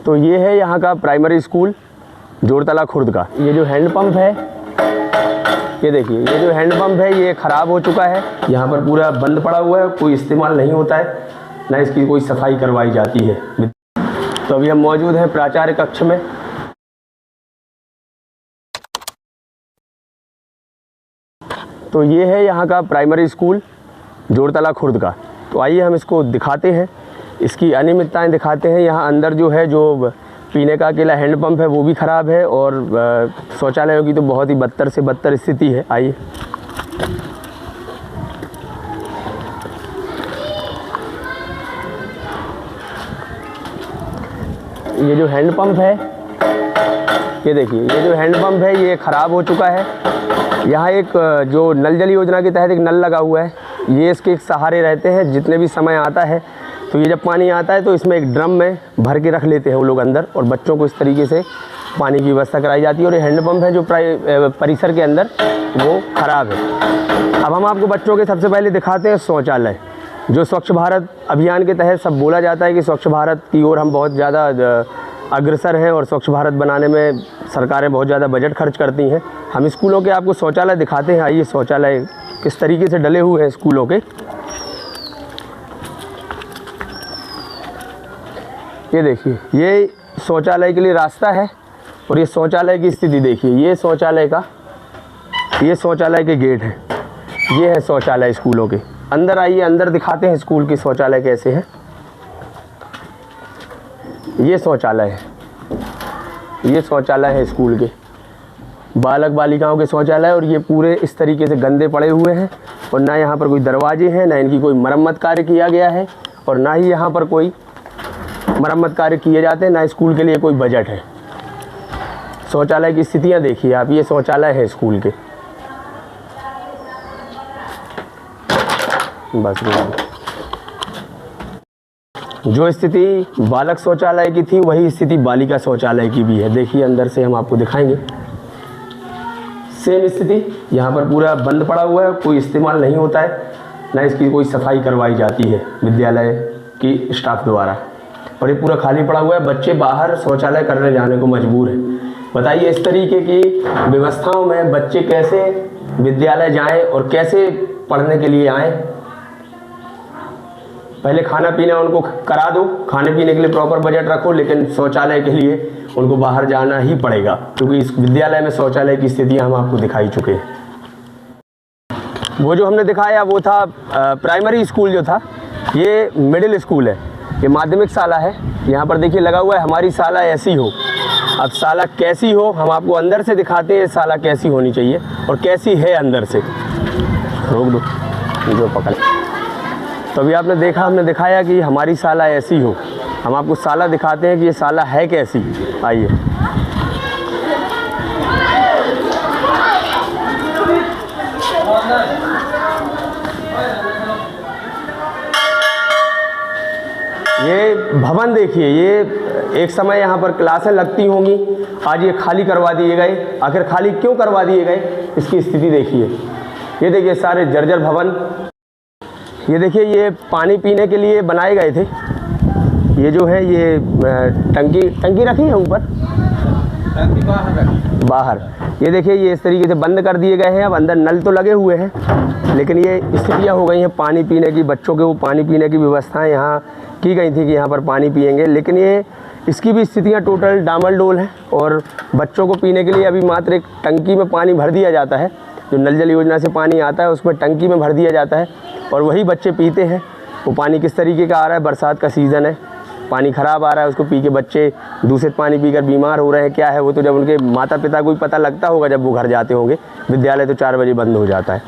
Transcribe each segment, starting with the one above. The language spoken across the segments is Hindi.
तो ये है यहाँ का प्राइमरी स्कूल जोरतला खुर्द का। ये जो हैंडपम्प है, ये देखिए, ये जो हैंडपम्प है ये ख़राब हो चुका है। यहाँ पर पूरा बंद पड़ा हुआ है, कोई इस्तेमाल नहीं होता है, ना इसकी कोई सफाई करवाई जाती है। तो अभी हम मौजूद हैं प्राचार्य कक्ष में। तो ये है यहाँ का प्राइमरी स्कूल जोरतला खुर्द का। तो आइए हम इसको दिखाते हैं, इसकी अनियमितताएं दिखाते हैं। यहाँ अंदर जो है, जो पीने का अकेला हैंडपम्प है वो भी ख़राब है, और शौचालयों की तो बहुत ही बदतर से बदतर स्थिति है। आइए ये जो हैंडपम्प है, ये देखिए, ये जो हैंडपम्प है ये ख़राब हो चुका है। यहाँ एक जो नल जल योजना के तहत एक नल लगा हुआ है, ये इसके एक सहारे रहते हैं। जितने भी समय आता है तो ये जब पानी आता है तो इसमें एक ड्रम में भर के रख लेते हैं वो लोग अंदर, और बच्चों को इस तरीके से पानी की व्यवस्था कराई जाती है। और ये हैंडपम्प है जो परिसर के अंदर वो ख़राब है। अब हम आपको बच्चों के सबसे पहले दिखाते हैं शौचालय। जो स्वच्छ भारत अभियान के तहत सब बोला जाता है कि स्वच्छ भारत की ओर हम बहुत ज़्यादा अग्रसर हैं और स्वच्छ भारत बनाने में सरकारें बहुत ज़्यादा बजट खर्च करती हैं। हम स्कूलों के आपको शौचालय दिखाते हैं। आइए शौचालय किस तरीके से डले हुए हैं स्कूलों के। ये देखिए, ये शौचालय के लिए रास्ता है, और ये शौचालय की स्थिति देखिए। ये शौचालय के गेट है, ये है शौचालय स्कूलों के। अंदर आइए, अंदर दिखाते हैं स्कूल के शौचालय कैसे हैं। ये शौचालय है, ये शौचालय है स्कूल के, बालक बालिकाओं के शौचालय। और ये पूरे इस तरीके से गंदे पड़े हुए हैं, और ना यहाँ पर कोई दरवाजे हैं, ना इनकी कोई मरम्मत कार्य किया गया है, और ना ही यहाँ पर कोई मरम्मत कार्य किए जाते हैं, ना स्कूल के लिए कोई बजट है। शौचालय की स्थितियाँ देखिए आप, ये शौचालय है स्कूल के। बस जो स्थिति बालक शौचालय की थी वही स्थिति बालिका शौचालय की भी है। देखिए अंदर से हम आपको दिखाएंगे, सेम स्थिति। यहाँ पर पूरा बंद पड़ा हुआ है, कोई इस्तेमाल नहीं होता है, ना इसकी कोई सफाई करवाई जाती है विद्यालय की स्टाफ द्वारा। और ये पूरा खाली पड़ा हुआ है, बच्चे बाहर शौचालय करने जाने को मजबूर हैं। बताइए इस तरीके की व्यवस्थाओं में बच्चे कैसे विद्यालय जाएं और कैसे पढ़ने के लिए आएँ। पहले खाना पीना उनको करा दो, खाने पीने के लिए प्रॉपर बजट रखो, लेकिन शौचालय के लिए उनको बाहर जाना ही पड़ेगा, क्योंकि इस विद्यालय में शौचालय की स्थितियाँ हम आपको दिखाई चुके हैं। वो जो हमने दिखाया वो था प्राइमरी स्कूल जो था, ये मिडिल स्कूल है, ये माध्यमिक शाला है। यहाँ पर देखिए लगा हुआ है हमारी शाला ऐसी हो। अब शाला कैसी हो हम आपको अंदर से दिखाते हैं, शाला कैसी होनी चाहिए और कैसी है अंदर से। रोक दो जो पकड़। तो अभी आपने देखा, हमने दिखाया कि हमारी शाला ऐसी हो। हम आपको शाला दिखाते हैं कि ये शाला है कैसी। आइए ये भवन देखिए, ये एक समय यहाँ पर क्लासें लगती होंगी, आज ये खाली करवा दिए गए। आखिर खाली क्यों करवा दिए गए, इसकी स्थिति देखिए। ये देखिए सारे जर्जर भवन। ये देखिए ये पानी पीने के लिए बनाए गए थे। ये जो है ये टंकी रखी है ऊपर, टंकी बाहर। ये देखिए ये इस तरीके से बंद कर दिए गए हैं। अब अंदर नल तो लगे हुए हैं, लेकिन ये स्थितियाँ हो गई हैं पानी पीने की। बच्चों के वो पानी पीने की व्यवस्थाएं यहाँ की गई थी कि यहाँ पर पानी पिएंगे, लेकिन ये इसकी भी स्थितियाँ टोटल डामाडोल हैं। और बच्चों को पीने के लिए अभी मात्र एक टंकी में पानी भर दिया जाता है, जो नल जल योजना से पानी आता है उसमें टंकी में भर दिया जाता है, और वही बच्चे पीते हैं। वो पानी किस तरीके का आ रहा है, बरसात का सीज़न है, पानी ख़राब आ रहा है, उसको पी के बच्चे दूषित पानी पीकर बीमार हो रहे हैं। क्या है वो तो जब उनके माता पिता को भी पता लगता होगा, जब वो घर जाते होंगे। विद्यालय तो 4 बजे बंद हो जाता है।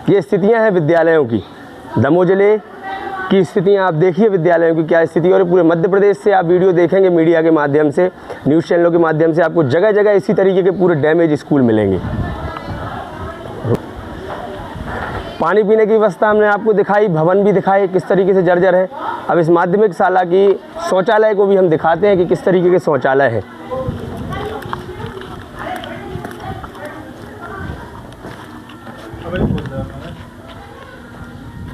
ये स्थितियाँ हैं विद्यालयों की। दमोह जिले की स्थितियाँ आप देखिए, विद्यालयों की क्या स्थिति। और पूरे मध्य प्रदेश से आप वीडियो देखेंगे मीडिया के माध्यम से, न्यूज़ चैनलों के माध्यम से, आपको जगह जगह इसी तरीके के पूरे डैमेज स्कूल मिलेंगे। पानी पीने की व्यवस्था हमने आपको दिखाई, भवन भी दिखाए किस तरीके से जर्जर है। अब इस माध्यमिक शाला की शौचालय को भी हम दिखाते हैं कि किस तरीके के शौचालय है।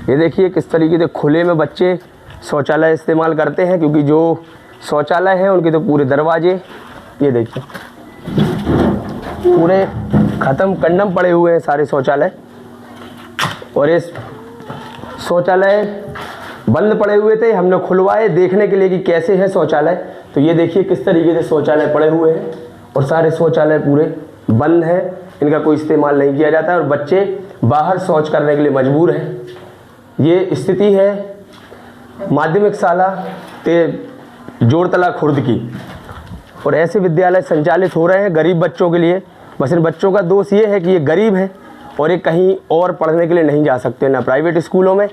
ये देखिए किस तरीके से खुले में बच्चे शौचालय इस्तेमाल करते हैं, क्योंकि जो शौचालय हैं उनके तो पूरे दरवाजे ये देखिए पूरे ख़त्म कंडम पड़े हुए हैं सारे शौचालय। और इस शौचालय बंद पड़े हुए थे, हमने खुलवाए देखने के लिए कि कैसे है शौचालय। तो ये देखिए किस तरीके से शौचालय पड़े हुए हैं और सारे शौचालय पूरे बंद हैं, इनका कोई इस्तेमाल नहीं किया जाता और बच्चे बाहर शौच करने के लिए मजबूर हैं। ये स्थिति है माध्यमिक शाला जोड़तला खुर्द की। और ऐसे विद्यालय संचालित हो रहे हैं गरीब बच्चों के लिए। बस इन बच्चों का दोष ये है कि ये गरीब हैं और ये कहीं और पढ़ने के लिए नहीं जा सकते, ना प्राइवेट स्कूलों में,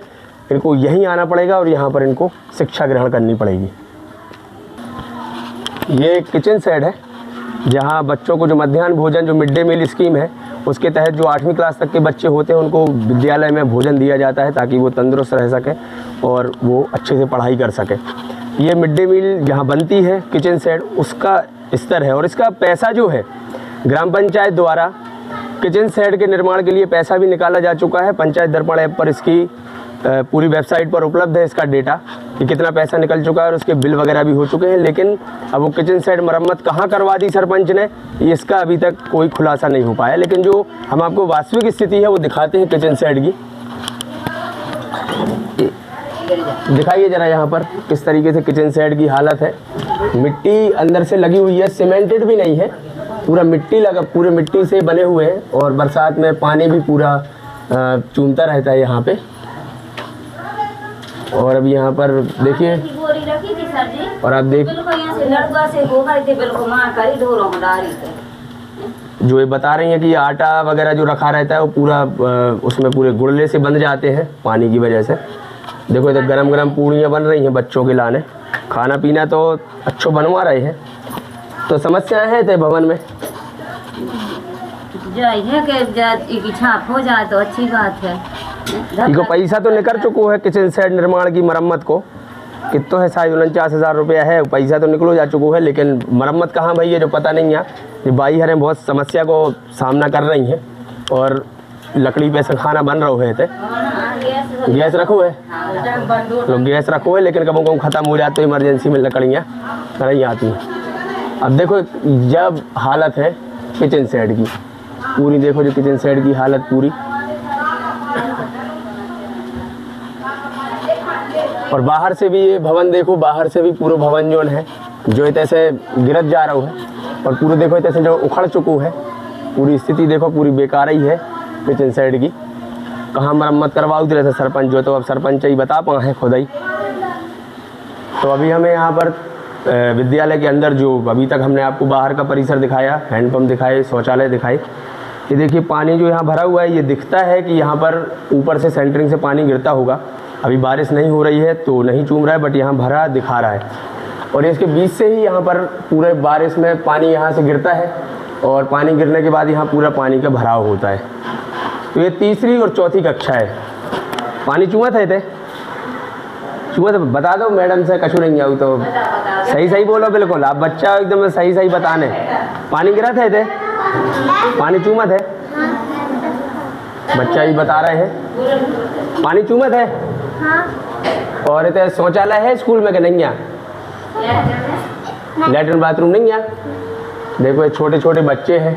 इनको यहीं आना पड़ेगा और यहाँ पर इनको शिक्षा ग्रहण करनी पड़ेगी। ये किचन सेट है जहाँ बच्चों को जो मध्याह्न भोजन जो मिड डे मील स्कीम है उसके तहत जो 8वीं क्लास तक के बच्चे होते हैं उनको विद्यालय में भोजन दिया जाता है ताकि वो तंदुरुस्त रह सकें और वो अच्छे से पढ़ाई कर सकें। ये मिड डे मील जहाँ बनती है किचन सेट उसका स्तर है और इसका पैसा जो है ग्राम पंचायत द्वारा किचन सेट के निर्माण के लिए पैसा भी निकाला जा चुका है। पंचायत दर्पण ऐप पर इसकी पूरी वेबसाइट पर उपलब्ध है इसका डेटा कि कितना पैसा निकल चुका है और उसके बिल वगैरह भी हो चुके हैं। लेकिन अब वो किचन सेट मरम्मत कहाँ करवा दी सरपंच ने, इसका अभी तक कोई खुलासा नहीं हो पाया। लेकिन जो हम आपको वास्तविक स्थिति है वो दिखाते हैं किचन सेट की। दिखाइए ज़रा यहाँ पर किस तरीके से किचन सेट की हालत है। मिट्टी अंदर से लगी हुई है, सीमेंटेड भी नहीं है, पूरा मिट्टी लगा, पूरे मिट्टी से बने हुए हैं और बरसात में पानी भी पूरा चूमता रहता है यहाँ पे। और अब यहाँ पर देखिए और आप देख जो ये बता रही हैं कि ये आटा वगैरह जो रखा रहता है वो पूरा उसमें पूरे गुड़ले से बंध जाते हैं पानी की वजह से। देखो इधर गरम गरम पूड़ियाँ बन रही हैं बच्चों के लाने, खाना पीना तो अच्छो बनवा रहे हैं। तो समस्याएं हैं ते भवन में कि छाप हो जाए तो अच्छी बात है। इनको पैसा तो निकल चुका है किचन सेट निर्माण की मरम्मत को, कितना है 49,000 रुपया है, पैसा तो निकलो जा चुका है। लेकिन मरम्मत कहाँ भाई है जो पता नहीं है। ये बाई हरें बहुत समस्या को सामना कर रही हैं और लकड़ी पे से खाना बन रहे थे। गैस रखो है तो गैस रखो है लेकिन कभी कभी ख़त्म हो जाते इमरजेंसी में लकड़ियाँ नहीं आती हैं। अब देखो जब हालत है किचन सेट की पूरी, देखो जो किचन सेट की हालत पूरी। और बाहर से भी ये भवन देखो, बाहर से भी पूरा भवन जो है जो ऐसे गिरत जा रहा है और पूरे देखो ऐसे जो उखड़ चुकू है। पूरी स्थिति देखो पूरी बेकार ही है किचन सेट की। कहाँ मरम्मत करवाओ थे सरपंच जो, तो अब सरपंच ही बता पाए हैं खुद ही। तो अभी हमें यहाँ पर विद्यालय के अंदर जो अभी तक हमने आपको बाहर का परिसर दिखाया, हैंडपम्प दिखाए, शौचालय दिखाए। ये देखिए पानी जो यहाँ भरा हुआ है, ये दिखता है कि यहाँ पर ऊपर से सेंटरिंग से पानी गिरता होगा। अभी बारिश नहीं हो रही है तो नहीं चूम रहा है, बट यहाँ भरा दिखा रहा है। और इसके बीच से ही यहाँ पर पूरे बारिश में पानी यहाँ से गिरता है और पानी गिरने के बाद यहाँ पूरा पानी का भराव होता है। तो ये तीसरी और चौथी कक्षा है। पानी चूमा थे चूमा तो बता दो मैडम से, कछु नहीं आऊ तो सही सही बोलो बिल्कुल। आप बच्चा एकदम सही सही बताने। पानी गिरा थे पानी चूमा थे, बच्चा ही बता रहे हैं पानी चूमा थे। और इतने शौचालय है स्कूल में कि नहीं है, लैट्रिन बाथरूम नहीं है। देखो ये छोटे छोटे बच्चे हैं।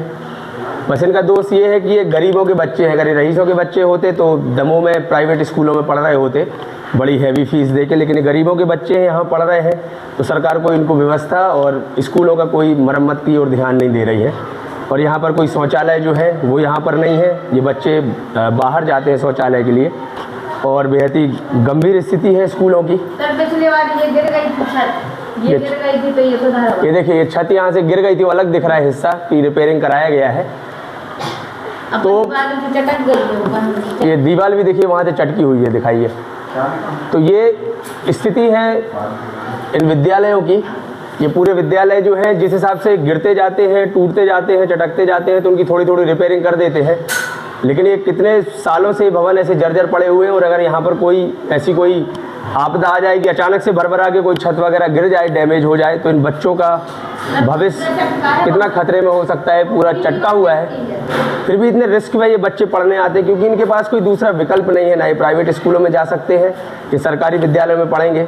बस इनका दोष ये है कि ये गरीबों के बच्चे हैं। अगर ये रईसों के बच्चे होते तो दमों में प्राइवेट स्कूलों में पढ़ रहे होते बड़ी हैवी फीस दे के, लेकिन ये गरीबों के बच्चे यहाँ पढ़ रहे हैं तो सरकार को इनको व्यवस्था और स्कूलों का कोई मरम्मत की ओर ध्यान नहीं दे रही है। और यहाँ पर कोई शौचालय जो है वो यहाँ पर नहीं है। ये बच्चे बाहर जाते हैं शौचालय के लिए और बेहद ही गंभीर स्थिति है स्कूलों की। ये देखिए ये छत यहाँ से गिर गई थी, वो अलग दिख रहा है हिस्सा की रिपेयरिंग कराया गया है। तो ये दीवार भी देखिए वहाँ से चटकी हुई है, दिखाइए। तो ये स्थिति है इन विद्यालयों की। ये पूरे विद्यालय जो है जिस हिसाब से गिरते जाते हैं, टूटते जाते हैं, चटकते जाते हैं तो उनकी थोड़ी थोड़ी रिपेयरिंग कर देते हैं। लेकिन ये कितने सालों से भवन ऐसे जर्जर पड़े हुए हैं और अगर यहाँ पर कोई ऐसी कोई आपदा आ जाए कि अचानक से भरभरा के कोई छत वगैरह गिर जाए, डैमेज हो जाए, तो इन बच्चों का भविष्य कितना खतरे में हो सकता है। पूरा चटका हुआ है, फिर भी इतने रिस्क में ये बच्चे पढ़ने आते हैं क्योंकि इनके पास कोई दूसरा विकल्प नहीं है। ना ये प्राइवेट स्कूलों में जा सकते हैं, ये सरकारी विद्यालयों में पढ़ेंगे।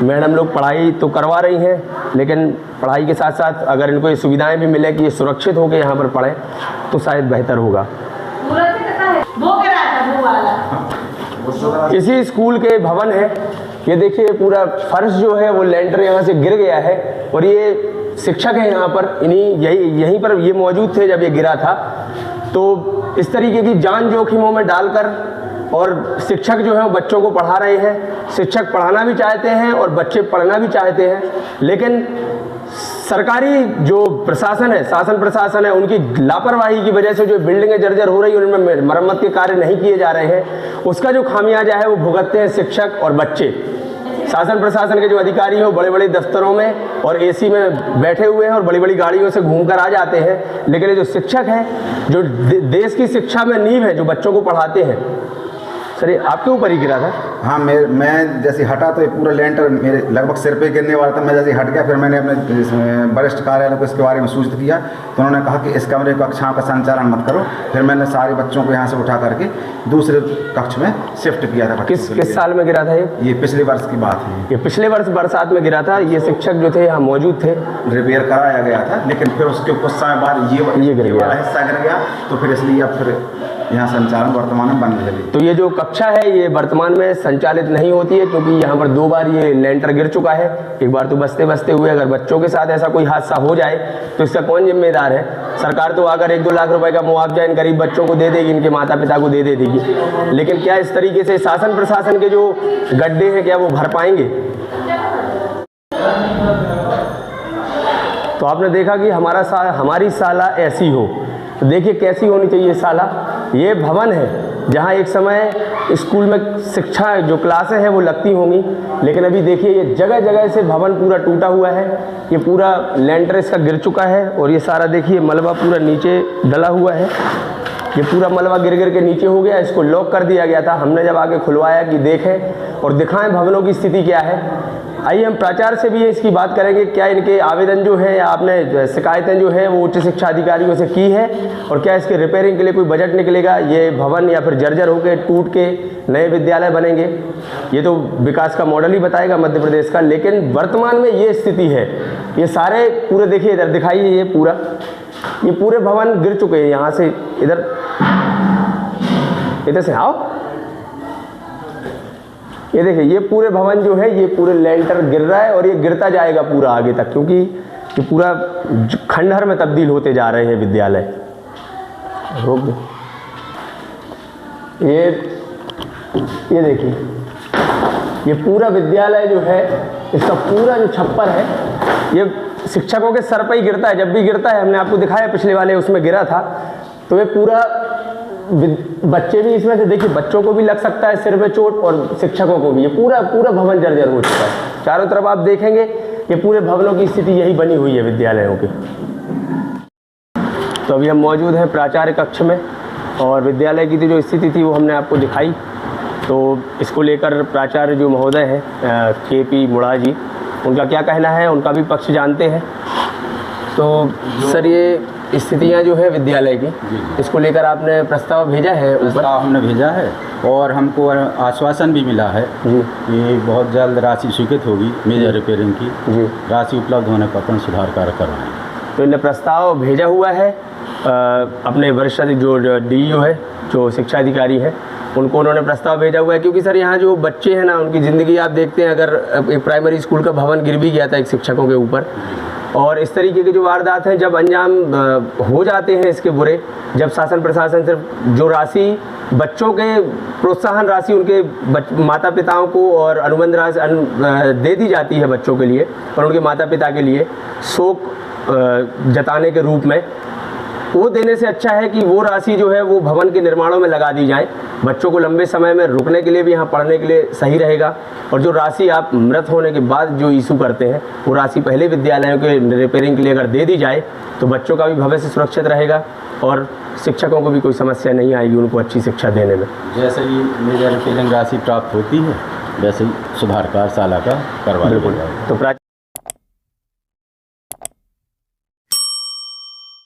मैडम लोग पढ़ाई तो करवा रही हैं, लेकिन पढ़ाई के साथ साथ अगर इनको ये सुविधाएं भी मिले कि ये सुरक्षित होकर यहाँ पर पढ़ें तो शायद बेहतर होगा। इसी स्कूल के भवन है, ये देखिए पूरा फर्श जो है वो लेंटर यहाँ से गिर गया है और ये शिक्षक हैं यहाँ पर, यहीं पर ये मौजूद थे जब ये गिरा था। तो इस तरीके की जान जोखिमों में डालकर और शिक्षक जो है वो बच्चों को पढ़ा रहे हैं। शिक्षक पढ़ाना भी चाहते हैं और बच्चे पढ़ना भी चाहते हैं, लेकिन सरकारी जो प्रशासन है, शासन प्रशासन है, उनकी लापरवाही की वजह से जो बिल्डिंगें जर्जर हो रही हैं उनमें मरम्मत के कार्य नहीं किए जा रहे हैं। उसका जो खामियाजा है वो भुगतते हैं शिक्षक और बच्चे। शासन प्रशासन के जो अधिकारी हैं वो बड़े बड़े दफ्तरों में और एसी में बैठे हुए हैं और बड़ी बड़ी गाड़ियों से घूमकर आ जाते हैं, लेकिन ये जो शिक्षक हैं, जो देश की शिक्षा में नींव है, जो बच्चों को पढ़ाते हैं। सर ये आपके ऊपर ही गिरा था? हाँ, मैं जैसे हटा तो ये पूरा लेंटर मेरे लगभग सिर पे गिरने वाला था। मैं जैसे हट गया, फिर मैंने अपने वरिष्ठ कार्यालय को इसके बारे में सूचित किया, तो उन्होंने कहा कि इस कमरे कक्षाओं का संचालन मत करो। फिर मैंने सारे बच्चों को यहाँ से उठा करके दूसरे कक्ष में शिफ्ट किया था। किस साल में गिरा था ये? पिछले वर्ष की बात है। ये पिछले वर्ष बरसात में गिरा था। ये शिक्षक जो थे यहाँ मौजूद थे, रिपेयर कराया गया था, लेकिन फिर उसके कुछ समय बाद ये वाला हिस्सा गिर गया, तो फिर इसलिए अब फिर यहाँ संचालन वर्तमान में बंद है। तो ये जो कक्षा है ये वर्तमान में संचालित नहीं होती है, क्योंकि यहाँ पर 2 बार ये लेंटर गिर चुका है। एक बार तो बसते बसते हुए, अगर बच्चों के साथ ऐसा कोई हादसा हो जाए तो इसका कौन जिम्मेदार है? सरकार तो अगर 1-2 लाख रुपए का मुआवजा इन गरीब बच्चों को दे देगी, इनके माता पिता को दे देगी, लेकिन क्या इस तरीके से शासन प्रशासन के जो गड्ढे हैं क्या वो भर पाएंगे? तो आपने देखा कि हमारी शाला ऐसी हो, तो देखिए कैसी होनी चाहिए शाला। ये भवन है जहाँ एक समय स्कूल में शिक्षा जो क्लासें हैं वो लगती होंगी, लेकिन अभी देखिए ये जगह जगह से भवन पूरा टूटा हुआ है। ये पूरा लेंटर इसका गिर चुका है और ये सारा देखिए मलबा पूरा नीचे डला हुआ है। ये पूरा मलबा गिर के नीचे हो गया। इसको लॉक कर दिया गया था। हमने जब आगे खुलवाया कि देखें और दिखाएं भवनों की स्थिति क्या है। आइए हम प्राचार्य से भी इसकी बात करेंगे, क्या इनके आवेदन जो है या आपने शिकायतें जो है वो उच्च शिक्षा अधिकारियों से की है और क्या इसके रिपेयरिंग के लिए कोई बजट निकलेगा, ये भवन या फिर जर्जर होकर टूट के नए विद्यालय बनेंगे। ये तो विकास का मॉडल ही बताएगा मध्य प्रदेश का, लेकिन वर्तमान में ये स्थिति है। ये सारे पूरे देखिए, इधर दिखाइए, ये पूरे भवन गिर चुके हैं। यहाँ से इधर से आओ, ये देखिए ये पूरे भवन जो है ये पूरे लेंटर गिर रहा है और ये गिरता जाएगा पूरा आगे तक, क्योंकि ये पूरा खंडहर में तब्दील होते जा रहे हैं विद्यालय। रोक दो। ये देखिए ये पूरा विद्यालय जो है, इसका पूरा जो छप्पर है ये शिक्षकों के सर पर ही गिरता है। जब भी गिरता है, हमने आपको दिखाया पिछले वाले उसमें गिरा था, तो ये पूरा बच्चे भी इसमें से देखिए, बच्चों को भी लग सकता है सिर में चोट और शिक्षकों को भी। ये पूरा भवन जर्जर हो चुका है। चारों तरफ आप देखेंगे ये पूरे भवनों की स्थिति यही बनी हुई है विद्यालयों की। तो अभी हम मौजूद हैं प्राचार्य कक्ष में और विद्यालय की जो स्थिति थी वो हमने आपको दिखाई। तो इसको लेकर प्राचार्य जो महोदय हैं KP मुड़ा जी, उनका क्या कहना है, उनका भी पक्ष जानते हैं। तो सर ये स्थितियाँ जो है विद्यालय की, इसको लेकर आपने प्रस्ताव भेजा है? प्रस्ताव हमने भेजा है और हमको आश्वासन भी मिला है कि बहुत जल्द राशि स्वीकृत होगी मेजर रिपेयरिंग की। राशि उपलब्ध होने पर अपन सुधार कार्य करवाएंगे। तो इन्हें प्रस्ताव भेजा हुआ है अपने वरिष्ठ जो DEO है, जो शिक्षा अधिकारी है, उनको उन्होंने प्रस्ताव भेजा हुआ है। क्योंकि सर यहाँ जो बच्चे हैं ना, उनकी ज़िंदगी आप देखते हैं, अगर एक प्राइमरी स्कूल का भवन गिर भी गया था एक शिक्षकों के ऊपर, और इस तरीके के जो वारदात हैं जब अंजाम हो जाते हैं इसके बुरे, जब शासन प्रशासन सिर्फ जो राशि बच्चों के प्रोत्साहन राशि उनके माता पिताओं को और अनुबंध राशि दे दी जाती है बच्चों के लिए और उनके माता पिता के लिए शोक जताने के रूप में, वो देने से अच्छा है कि वो राशि जो है वो भवन के निर्माणों में लगा दी जाए। बच्चों को लंबे समय में रुकने के लिए भी, यहाँ पढ़ने के लिए सही रहेगा। और जो राशि आप मृत होने के बाद जो इशू करते हैं, वो राशि पहले विद्यालयों के रिपेयरिंग के लिए अगर दे दी जाए तो बच्चों का भी भविष्य सुरक्षित रहेगा और शिक्षकों को भी कोई समस्या नहीं आएगी उनको अच्छी शिक्षा देने में। जैसे ही मेजर रिपेयरिंग राशि प्राप्त होती है वैसे ही सुधार कार्य शाला का करवा दिया जाएगा। तो